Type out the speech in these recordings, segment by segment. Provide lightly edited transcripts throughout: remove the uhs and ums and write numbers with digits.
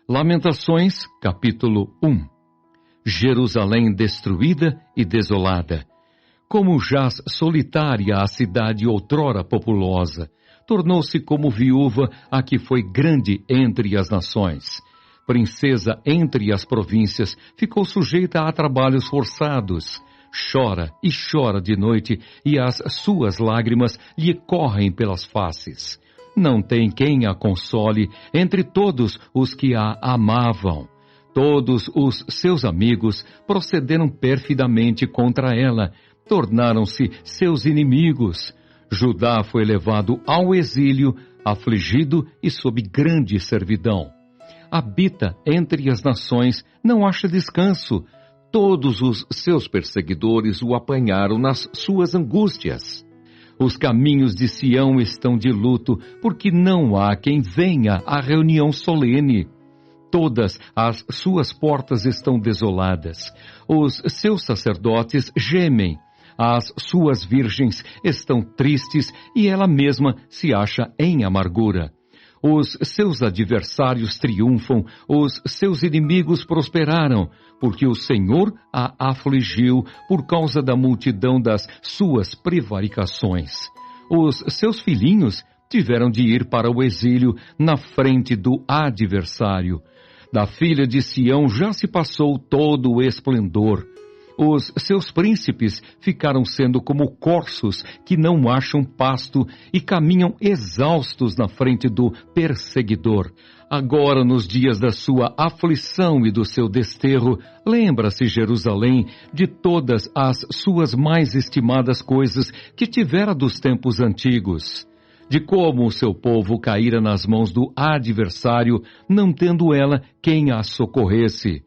Lamentações, capítulo 1. Jerusalém destruída e desolada. Como jaz solitária a cidade outrora populosa, tornou-se como viúva a que foi grande entre as nações. Princesa entre as províncias, ficou sujeita a trabalhos forçados. Chora e chora de noite, e as suas lágrimas lhe correm pelas faces. Não tem quem a console entre todos os que a amavam. Todos os seus amigos procederam perfidamente contra ela, tornaram-se seus inimigos. Judá foi levado ao exílio, afligido e sob grande servidão. Habita entre as nações, não acha descanso. Todos os seus perseguidores o apanharam nas suas angústias. Os caminhos de Sião estão de luto, porque não há quem venha à reunião solene. Todas as suas portas estão desoladas. Os seus sacerdotes gemem. As suas virgens estão tristes e ela mesma se acha em amargura. Os seus adversários triunfam, os seus inimigos prosperaram, porque o Senhor a afligiu por causa da multidão das suas prevaricações. Os seus filhinhos tiveram de ir para o exílio na frente do adversário. Da filha de Sião já se passou todo o esplendor. Os seus príncipes ficaram sendo como corços que não acham pasto e caminham exaustos na frente do perseguidor. Agora, nos dias da sua aflição e do seu desterro, lembra-se Jerusalém de todas as suas mais estimadas coisas que tivera dos tempos antigos, de como o seu povo caíra nas mãos do adversário, não tendo ela quem a socorresse,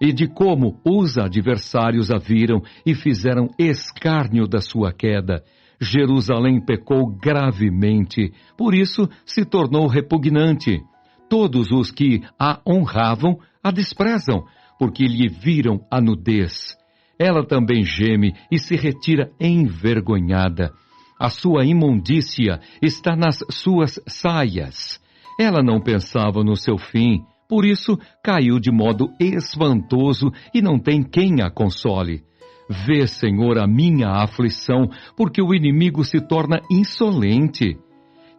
e de como os adversários a viram e fizeram escárnio da sua queda. Jerusalém pecou gravemente, por isso se tornou repugnante. Todos os que a honravam a desprezam, porque lhe viram a nudez. Ela também geme e se retira envergonhada. A sua imundícia está nas suas saias. Ela não pensava no seu fim, por isso caiu de modo espantoso e não tem quem a console. Vê, Senhor, a minha aflição, porque o inimigo se torna insolente.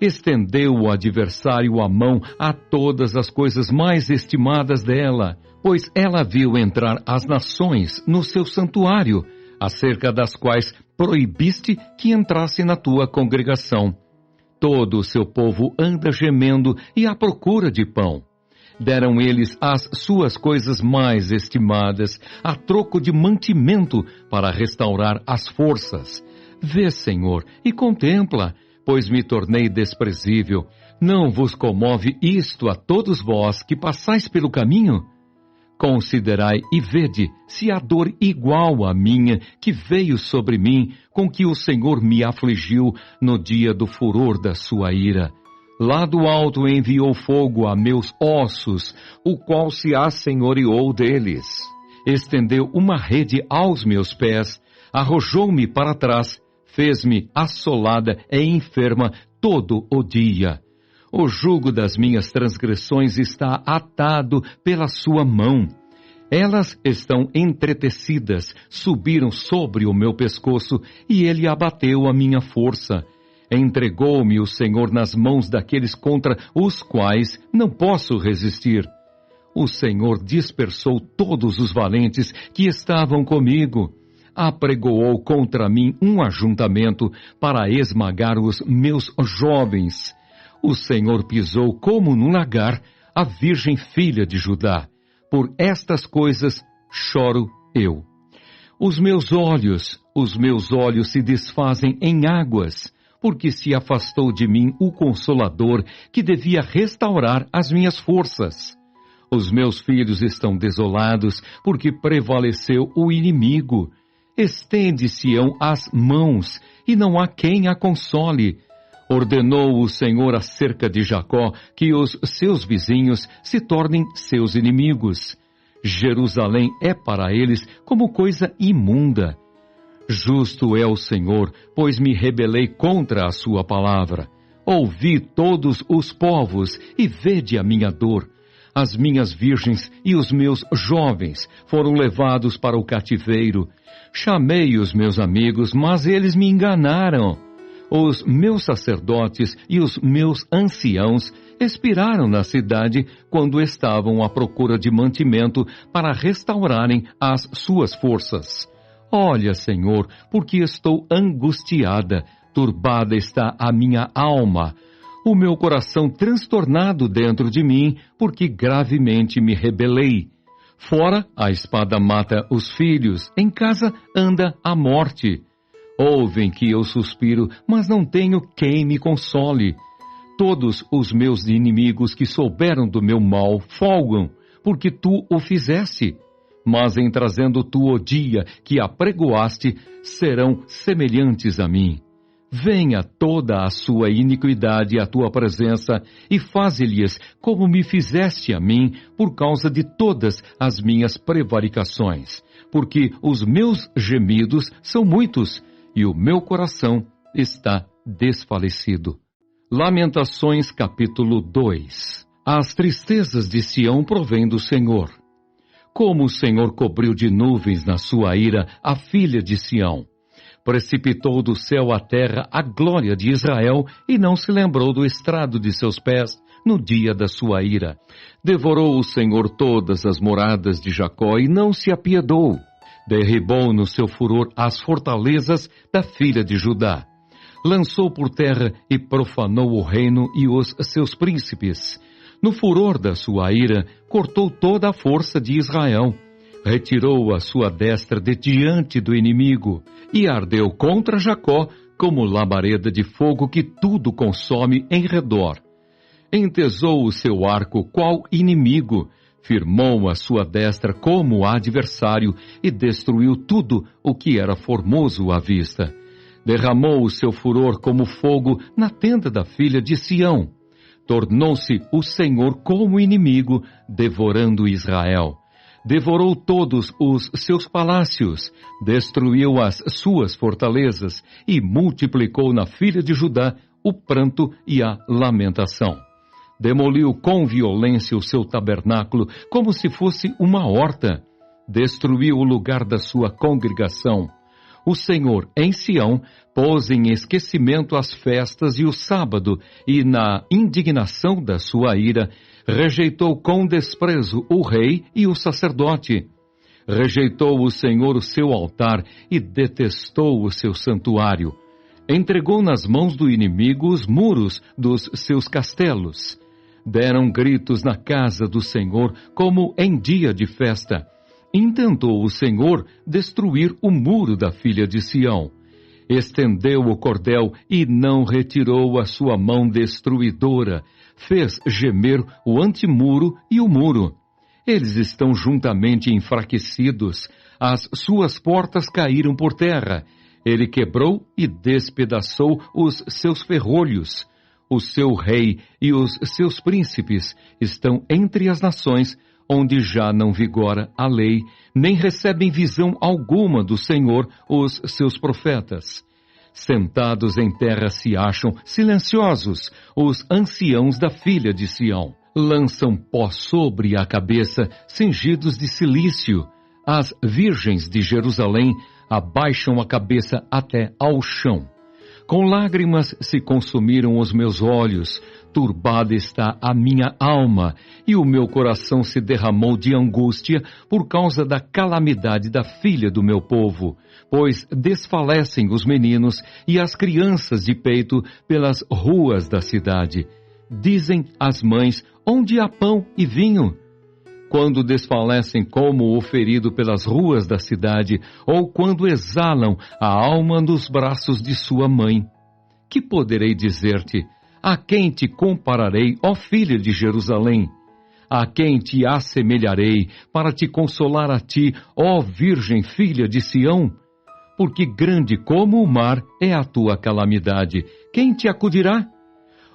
Estendeu o adversário a mão a todas as coisas mais estimadas dela, pois ela viu entrar as nações no seu santuário, acerca das quais proibiste que entrasse na tua congregação. Todo o seu povo anda gemendo e à procura de pão. Deram eles as suas coisas mais estimadas, a troco de mantimento para restaurar as forças. Vê, Senhor, e contempla, pois me tornei desprezível. Não vos comove isto a todos vós que passais pelo caminho? Considerai e vede se há dor igual à minha que veio sobre mim, com que o Senhor me afligiu no dia do furor da sua ira. Lá do alto enviou fogo a meus ossos, o qual se assenhoreou deles. Estendeu uma rede aos meus pés, arrojou-me para trás, fez-me assolada e enferma todo o dia. O jugo das minhas transgressões está atado pela sua mão. Elas estão entretecidas, subiram sobre o meu pescoço, e ele abateu a minha força. Entregou-me o Senhor nas mãos daqueles contra os quais não posso resistir. O Senhor dispersou todos os valentes que estavam comigo. Apregoou contra mim um ajuntamento para esmagar os meus jovens. O Senhor pisou como num lagar a virgem filha de Judá. Por estas coisas choro eu. Os meus olhos se desfazem em águas, porque se afastou de mim o Consolador que devia restaurar as minhas forças. Os meus filhos estão desolados, porque prevaleceu o inimigo. Estende Sião as mãos, e não há quem a console. Ordenou o Senhor acerca de Jacó que os seus vizinhos se tornem seus inimigos. Jerusalém é para eles como coisa imunda. Justo é o Senhor, pois me rebelei contra a sua palavra. Ouvi todos os povos e vede a minha dor. As minhas virgens e os meus jovens foram levados para o cativeiro. Chamei os meus amigos, mas eles me enganaram. Os meus sacerdotes e os meus anciãos expiraram na cidade quando estavam à procura de mantimento para restaurarem as suas forças. Olha, Senhor, porque estou angustiada, turbada está a minha alma, o meu coração transtornado dentro de mim, porque gravemente me rebelei. Fora, a espada mata os filhos, em casa anda a morte. Ouvem que eu suspiro, mas não tenho quem me console. Todos os meus inimigos que souberam do meu mal folgam, porque tu o fizeste. Mas em trazendo tu o dia que apregoaste, serão semelhantes a mim. Venha toda a sua iniquidade à tua presença e faze-lhes como me fizeste a mim por causa de todas as minhas prevaricações. Porque os meus gemidos são muitos e o meu coração está desfalecido. Lamentações capítulo 2. As tristezas de Sião provêm do Senhor. Como o Senhor cobriu de nuvens na sua ira a filha de Sião. Precipitou do céu à terra a glória de Israel e não se lembrou do estrado de seus pés no dia da sua ira. Devorou o Senhor todas as moradas de Jacó e não se apiedou. Derribou no seu furor as fortalezas da filha de Judá. Lançou por terra e profanou o reino e os seus príncipes. No furor da sua ira, cortou toda a força de Israel. Retirou a sua destra de diante do inimigo e ardeu contra Jacó como labareda de fogo que tudo consome em redor. Entesou o seu arco qual inimigo, firmou a sua destra como adversário e destruiu tudo o que era formoso à vista. Derramou o seu furor como fogo na tenda da filha de Sião. Tornou-se o Senhor como inimigo, devorando Israel. Devorou todos os seus palácios, destruiu as suas fortalezas e multiplicou na filha de Judá o pranto e a lamentação. Demoliu com violência o seu tabernáculo como se fosse uma horta. Destruiu o lugar da sua congregação. O Senhor, em Sião, pôs em esquecimento as festas e o sábado, e na indignação da sua ira, rejeitou com desprezo o rei e o sacerdote. Rejeitou o Senhor o seu altar e detestou o seu santuário. Entregou nas mãos do inimigo os muros dos seus castelos. Deram gritos na casa do Senhor como em dia de festa. Intentou o Senhor destruir o muro da filha de Sião. Estendeu o cordel e não retirou a sua mão destruidora. Fez gemer o antemuro e o muro. Eles estão juntamente enfraquecidos. As suas portas caíram por terra. Ele quebrou e despedaçou os seus ferrolhos. O seu rei e os seus príncipes estão entre as nações, onde já não vigora a lei, nem recebem visão alguma do Senhor os seus profetas. Sentados em terra se acham silenciosos os anciãos da filha de Sião. Lançam pó sobre a cabeça, cingidos de cilício. As virgens de Jerusalém abaixam a cabeça até ao chão. Com lágrimas se consumiram os meus olhos, turbada está a minha alma, e o meu coração se derramou de angústia por causa da calamidade da filha do meu povo, pois desfalecem os meninos e as crianças de peito pelas ruas da cidade. Dizem as mães, onde há pão e vinho? Quando desfalecem como o ferido pelas ruas da cidade, ou quando exalam a alma nos braços de sua mãe. Que poderei dizer-te? A quem te compararei, ó filha de Jerusalém? A quem te assemelharei para te consolar a ti, ó virgem filha de Sião? Porque grande como o mar é a tua calamidade. Quem te acudirá?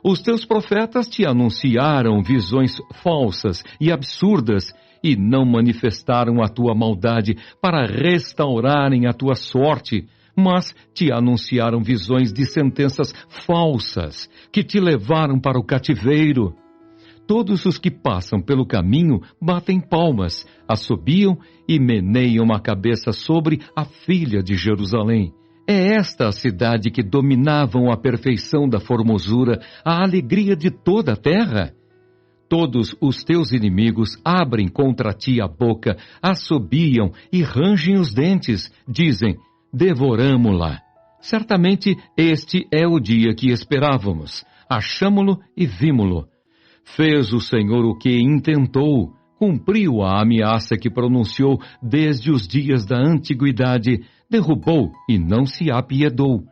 Os teus profetas te anunciaram visões falsas e absurdas e não manifestaram a tua maldade para restaurarem a tua sorte, mas te anunciaram visões de sentenças falsas que te levaram para o cativeiro. Todos os que passam pelo caminho batem palmas, assobiam e meneiam a cabeça sobre a filha de Jerusalém. É esta a cidade que dominavam a perfeição da formosura, a alegria de toda a terra? Todos os teus inimigos abrem contra ti a boca, assobiam e rangem os dentes, dizem, devoramo-la. Certamente este é o dia que esperávamos, achamo-lo e vimo-lo. Fez o Senhor o que intentou, cumpriu a ameaça que pronunciou desde os dias da antiguidade, derrubou e não se apiedou.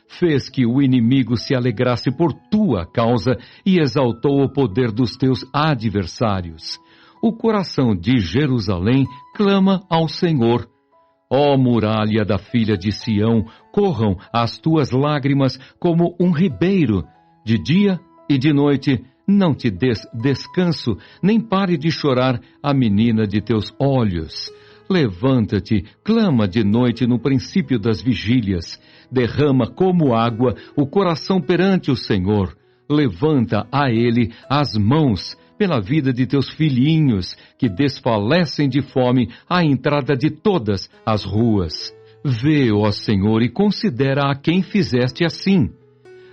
Fez que o inimigo se alegrasse por tua causa e exaltou o poder dos teus adversários. O coração de Jerusalém clama ao Senhor. Ó muralha da filha de Sião, corram as tuas lágrimas como um ribeiro. De dia e de noite não te des descanso, nem pare de chorar a menina de teus olhos. Levanta-te, clama de noite no princípio das vigílias. Derrama como água o coração perante o Senhor. Levanta a Ele as mãos pela vida de teus filhinhos, que desfalecem de fome à entrada de todas as ruas. Vê, ó Senhor, e considera a quem fizeste assim.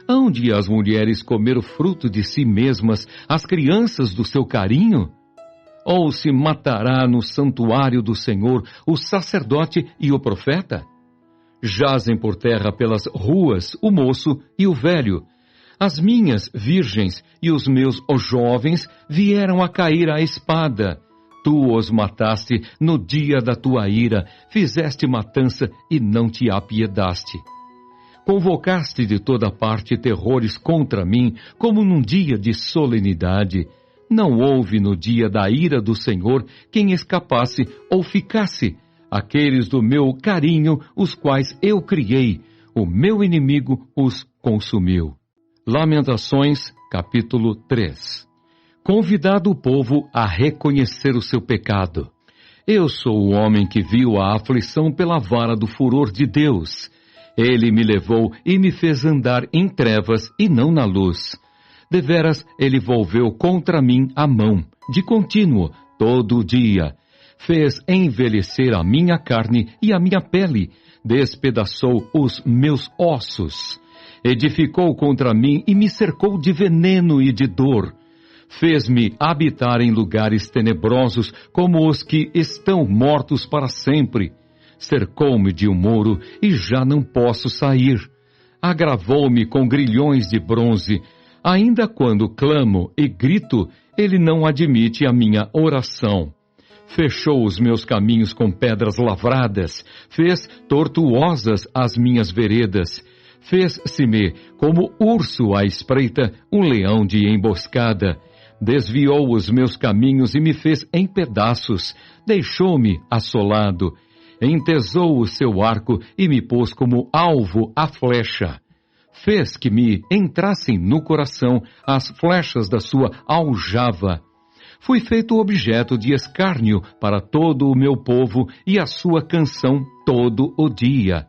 Hão de as mulheres comer o fruto de si mesmas, as crianças do seu carinho? Ou se matará no santuário do Senhor o sacerdote e o profeta? Jazem por terra pelas ruas o moço e o velho. As minhas virgens e os meus jovens vieram a cair à espada. Tu os mataste no dia da tua ira, fizeste matança e não te apiedaste. Convocaste de toda parte terrores contra mim, como num dia de solenidade. Não houve no dia da ira do Senhor quem escapasse ou ficasse. Aqueles do meu carinho, os quais eu criei, o meu inimigo os consumiu. Lamentações, capítulo 3. Convidado o povo a reconhecer o seu pecado. Eu sou o homem que viu a aflição pela vara do furor de Deus. Ele me levou e me fez andar em trevas e não na luz. Deveras, ele volveu contra mim a mão, de contínuo, todo o dia. Fez envelhecer a minha carne e a minha pele, despedaçou os meus ossos. Edificou contra mim e me cercou de veneno e de dor. Fez-me habitar em lugares tenebrosos como os que estão mortos para sempre. Cercou-me de um muro e já não posso sair. Agravou-me com grilhões de bronze. Ainda quando clamo e grito, ele não admite a minha oração. Fechou os meus caminhos com pedras lavradas, fez tortuosas as minhas veredas. Fez-se-me como urso à espreita, um leão de emboscada. Desviou os meus caminhos e me fez em pedaços. Deixou-me assolado. Entesou o seu arco e me pôs como alvo a flecha. Fez que me entrassem no coração as flechas da sua aljava. Fui feito objeto de escárnio para todo o meu povo e a sua canção todo o dia.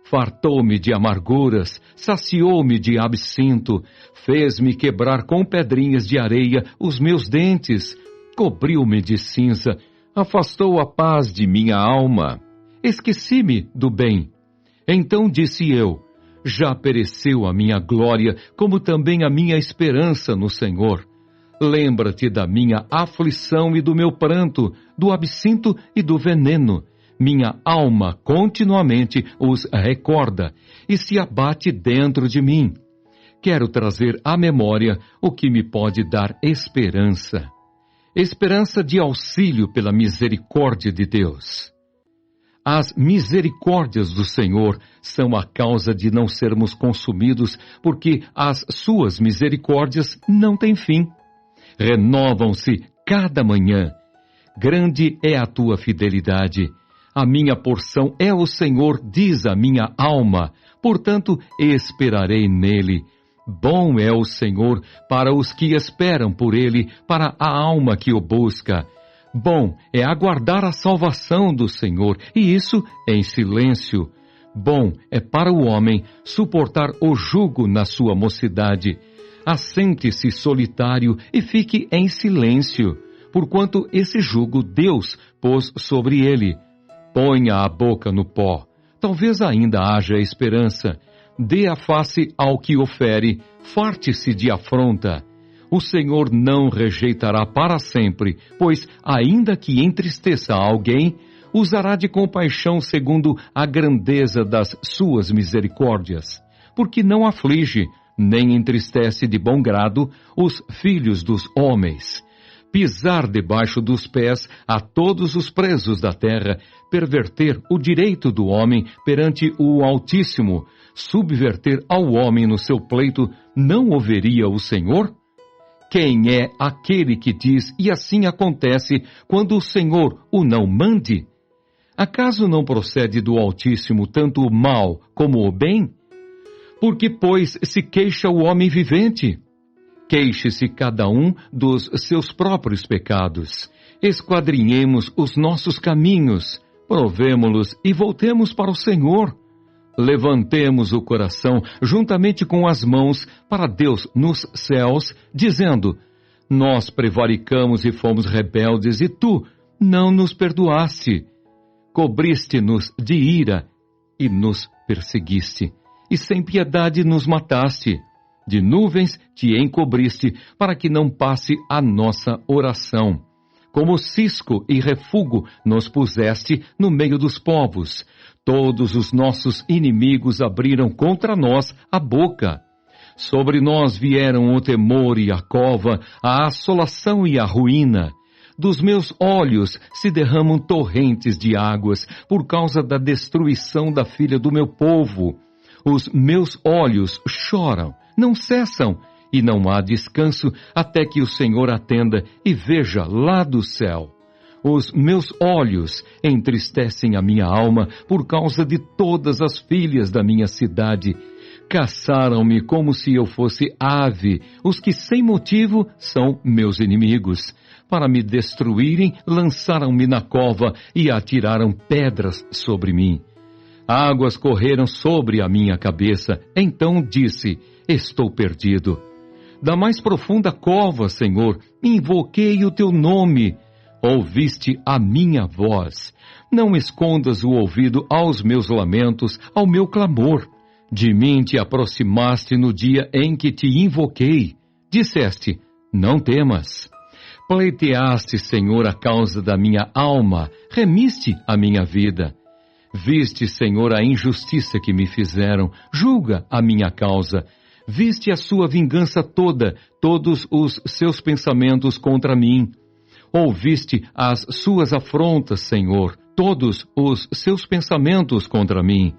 Fartou-me de amarguras, saciou-me de absinto, fez-me quebrar com pedrinhas de areia os meus dentes, cobriu-me de cinza, afastou a paz de minha alma. Esqueci-me do bem. Então disse eu, já pereceu a minha glória, como também a minha esperança no Senhor. Lembra-te da minha aflição e do meu pranto, do absinto e do veneno. Minha alma continuamente os recorda e se abate dentro de mim. Quero trazer à memória o que me pode dar esperança. Esperança de auxílio pela misericórdia de Deus. As misericórdias do Senhor são a causa de não sermos consumidos, porque as suas misericórdias não têm fim. Renovam-se cada manhã. Grande é a tua fidelidade. A minha porção é o Senhor, diz a minha alma, portanto esperarei nele. Bom é o Senhor para os que esperam por ele, para a alma que o busca. Bom é aguardar a salvação do Senhor, e isso em silêncio. Bom é para o homem suportar o jugo na sua mocidade. Assente-se solitário e fique em silêncio, porquanto esse jugo Deus pôs sobre ele. Ponha a boca no pó, talvez ainda haja esperança. Dê a face ao que o fere, farte-se de afronta. O Senhor não rejeitará para sempre, pois, ainda que entristeça alguém, usará de compaixão segundo a grandeza das suas misericórdias, porque não aflige, nem entristece de bom grado os filhos dos homens. Pisar debaixo dos pés a todos os presos da terra, perverter o direito do homem perante o Altíssimo, subverter ao homem no seu pleito, não o veria o Senhor? Quem é aquele que diz, e assim acontece, quando o Senhor o não mande? Acaso não procede do Altíssimo tanto o mal como o bem? Porque, pois, se queixa o homem vivente? Queixe-se cada um dos seus próprios pecados. Esquadrinhemos os nossos caminhos, provemo-los e voltemos para o Senhor. Levantemos o coração juntamente com as mãos para Deus nos céus, dizendo: nós prevaricamos e fomos rebeldes, e tu não nos perdoaste. Cobriste-nos de ira e nos perseguiste, e sem piedade nos mataste. De nuvens te encobriste, para que não passe a nossa oração. Como cisco e refúgio nos puseste no meio dos povos. Todos os nossos inimigos abriram contra nós a boca. Sobre nós vieram o temor e a cova, a assolação e a ruína. Dos meus olhos se derramam torrentes de águas, por causa da destruição da filha do meu povo. Os meus olhos choram, não cessam, e não há descanso até que o Senhor atenda e veja lá do céu. Os meus olhos entristecem a minha alma por causa de todas as filhas da minha cidade. Caçaram-me como se eu fosse ave, os que sem motivo são meus inimigos. Para me destruírem, lançaram-me na cova e atiraram pedras sobre mim. Águas correram sobre a minha cabeça, então disse: estou perdido. Da mais profunda cova, Senhor, invoquei o teu nome. Ouviste a minha voz. Não escondas o ouvido aos meus lamentos, ao meu clamor. De mim te aproximaste no dia em que te invoquei. Disseste: não temas. Pleiteaste, Senhor, a causa da minha alma, remiste a minha vida. Viste, Senhor, a injustiça que me fizeram, julga a minha causa. Viste a sua vingança toda, todos os seus pensamentos contra mim. Ouviste as suas afrontas, Senhor, todos os seus pensamentos contra mim,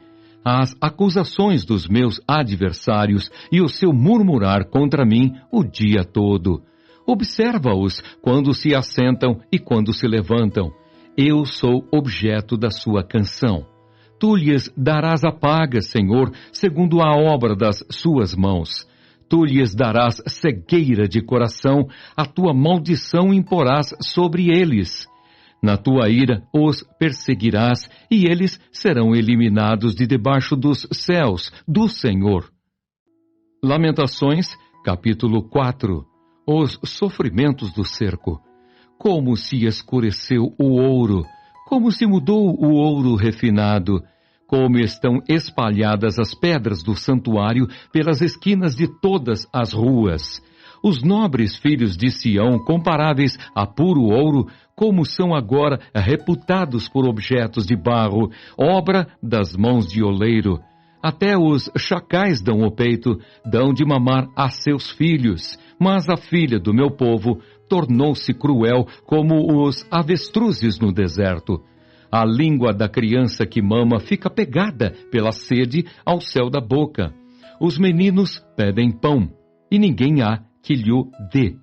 as acusações dos meus adversários e o seu murmurar contra mim o dia todo. Observa-os quando se assentam e quando se levantam. Eu sou objeto da sua canção. Tu lhes darás a paga, Senhor, segundo a obra das suas mãos. Tu lhes darás cegueira de coração, a tua maldição imporás sobre eles. Na tua ira os perseguirás, e eles serão eliminados de debaixo dos céus do Senhor. Lamentações, capítulo 4. Os sofrimentos do cerco. Como se escureceu o ouro, como se mudou o ouro refinado, como estão espalhadas as pedras do santuário pelas esquinas de todas as ruas. Os nobres filhos de Sião, comparáveis a puro ouro, como são agora reputados por objetos de barro, obra das mãos de oleiro. Até os chacais dão o peito, dão de mamar a seus filhos, mas a filha do meu povo tornou-se cruel como os avestruzes no deserto. A língua da criança que mama fica pegada pela sede ao céu da boca. Os meninos pedem pão, e ninguém há que lhe dê.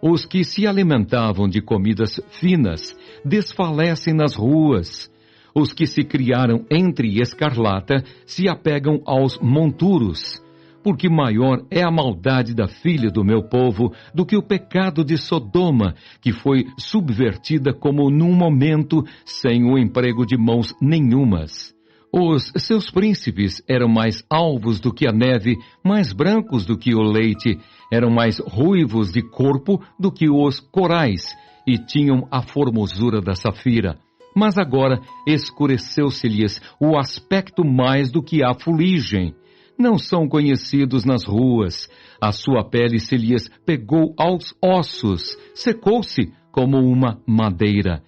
Os que se alimentavam de comidas finas desfalecem nas ruas. Os que se criaram entre escarlata se apegam aos monturos, porque maior é a maldade da filha do meu povo do que o pecado de Sodoma, que foi subvertida como num momento, sem o emprego de mãos nenhumas. Os seus príncipes eram mais alvos do que a neve, mais brancos do que o leite, eram mais ruivos de corpo do que os corais, e tinham a formosura da safira. Mas agora escureceu-se-lhes o aspecto mais do que a fuligem. Não são conhecidos nas ruas. A sua pele se lhes pegou aos ossos, secou-se como uma madeira.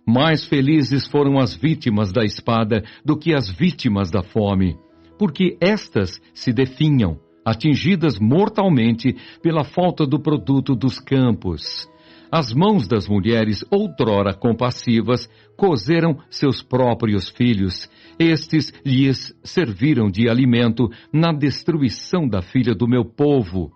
Mais felizes foram as vítimas da espada do que as vítimas da fome, porque estas se definham, atingidas mortalmente pela falta do produto dos campos. As mãos das mulheres, outrora compassivas, cozeram seus próprios filhos. Estes lhes serviram de alimento na destruição da filha do meu povo.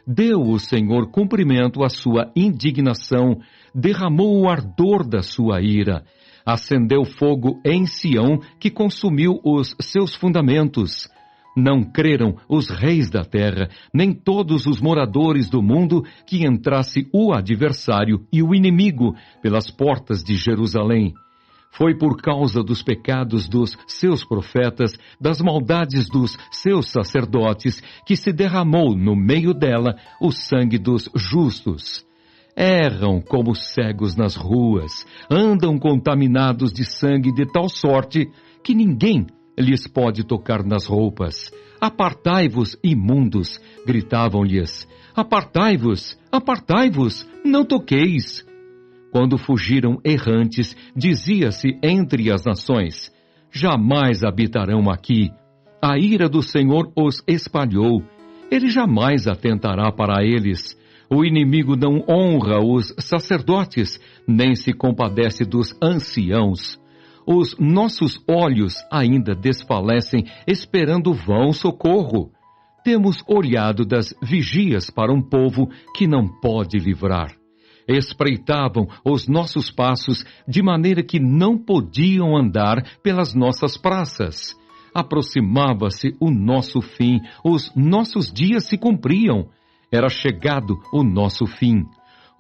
Deu o Senhor cumprimento à sua indignação, derramou o ardor da sua ira. Acendeu fogo em Sião, que consumiu os seus fundamentos. Não creram os reis da terra, nem todos os moradores do mundo, que entrasse o adversário e o inimigo pelas portas de Jerusalém. Foi por causa dos pecados dos seus profetas, das maldades dos seus sacerdotes, que se derramou no meio dela o sangue dos justos. Erram como cegos nas ruas, andam contaminados de sangue de tal sorte que ninguém lhes pode tocar nas roupas. Apartai-vos, imundos, gritavam-lhes. Apartai-vos, apartai-vos, não toqueis. Quando fugiram errantes, dizia-se entre as nações, jamais habitarão aqui. A ira do Senhor os espalhou. Ele jamais atentará para eles. O inimigo não honra os sacerdotes, nem se compadece dos anciãos. Os nossos olhos ainda desfalecem, esperando vão socorro. Temos olhado das vigias para um povo que não pode livrar. Espreitavam os nossos passos de maneira que não podiam andar pelas nossas praças. Aproximava-se o nosso fim, os nossos dias se cumpriam. Era chegado o nosso fim.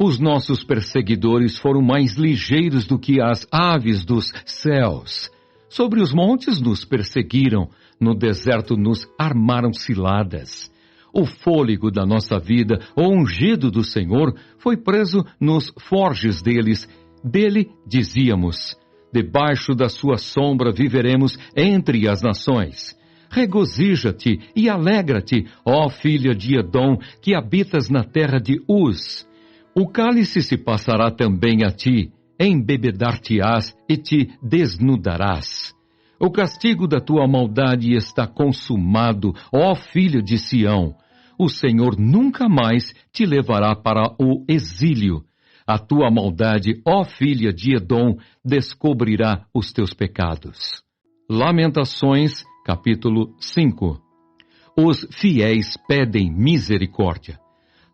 Os nossos perseguidores foram mais ligeiros do que as aves dos céus. Sobre os montes nos perseguiram, no deserto nos armaram ciladas. O fôlego da nossa vida, o ungido do Senhor, foi preso nos forjes deles. Dele dizíamos, debaixo da sua sombra viveremos entre as nações. Regozija-te e alegra-te, ó filha de Edom, que habitas na terra de Uz. O cálice se passará também a ti, embebedar-te-ás e te desnudarás. O castigo da tua maldade está consumado, ó filho de Sião. O Senhor nunca mais te levará para o exílio. A tua maldade, ó filha de Edom, descobrirá os teus pecados. Lamentações, capítulo 5. Os fiéis pedem misericórdia.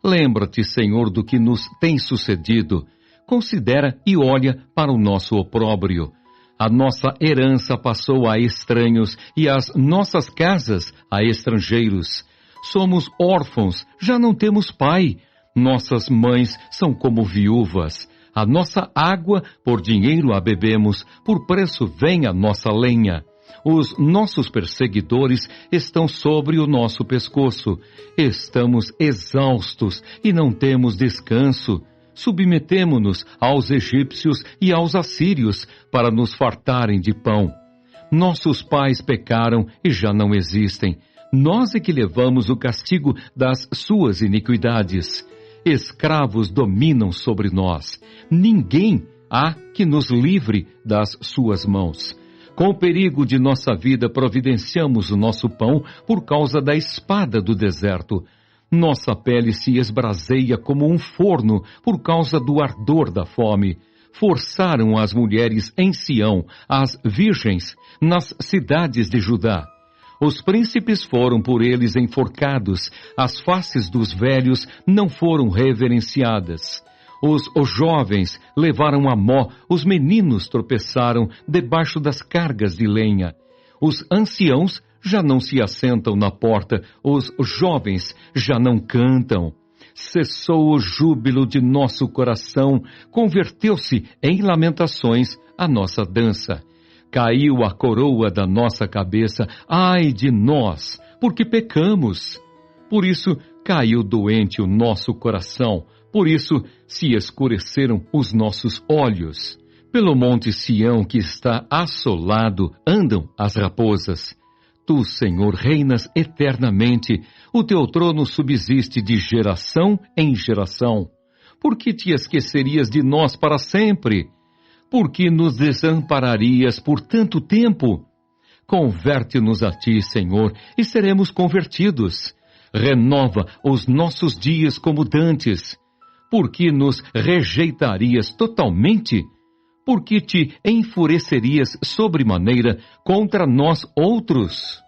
Lembra-te, Senhor, do que nos tem sucedido. Considera e olha para o nosso opróbrio. A nossa herança passou a estranhos e as nossas casas a estrangeiros. Somos órfãos, já não temos pai. Nossas mães são como viúvas. A nossa água, por dinheiro a bebemos, por preço vem a nossa lenha. Os nossos perseguidores estão sobre o nosso pescoço. Estamos exaustos e não temos descanso. Submetemo-nos aos egípcios e aos assírios para nos fartarem de pão. Nossos pais pecaram e já não existem. Nós é que levamos o castigo das suas iniquidades. Escravos dominam sobre nós. Ninguém há que nos livre das suas mãos. Com o perigo de nossa vida providenciamos o nosso pão por causa da espada do deserto. Nossa pele se esbraseia como um forno por causa do ardor da fome. Forçaram as mulheres em Sião, as virgens, nas cidades de Judá. Os príncipes foram por eles enforcados, as faces dos velhos não foram reverenciadas. Os jovens levaram a mó, os meninos tropeçaram debaixo das cargas de lenha. Os anciãos já não se assentam na porta, os jovens já não cantam. Cessou o júbilo de nosso coração, converteu-se em lamentações a nossa dança. Caiu a coroa da nossa cabeça, ai de nós, porque pecamos. Por isso caiu doente o nosso coração, por isso se escureceram os nossos olhos. Pelo monte Sião que está assolado andam as raposas. Tu, Senhor, reinas eternamente, o teu trono subsiste de geração em geração. Por que te esquecerias de nós para sempre? Por que nos desampararias por tanto tempo? Converte-nos a ti, Senhor, e seremos convertidos. Renova os nossos dias como dantes. Por que nos rejeitarias totalmente? Por que te enfurecerias sobremaneira contra nós outros?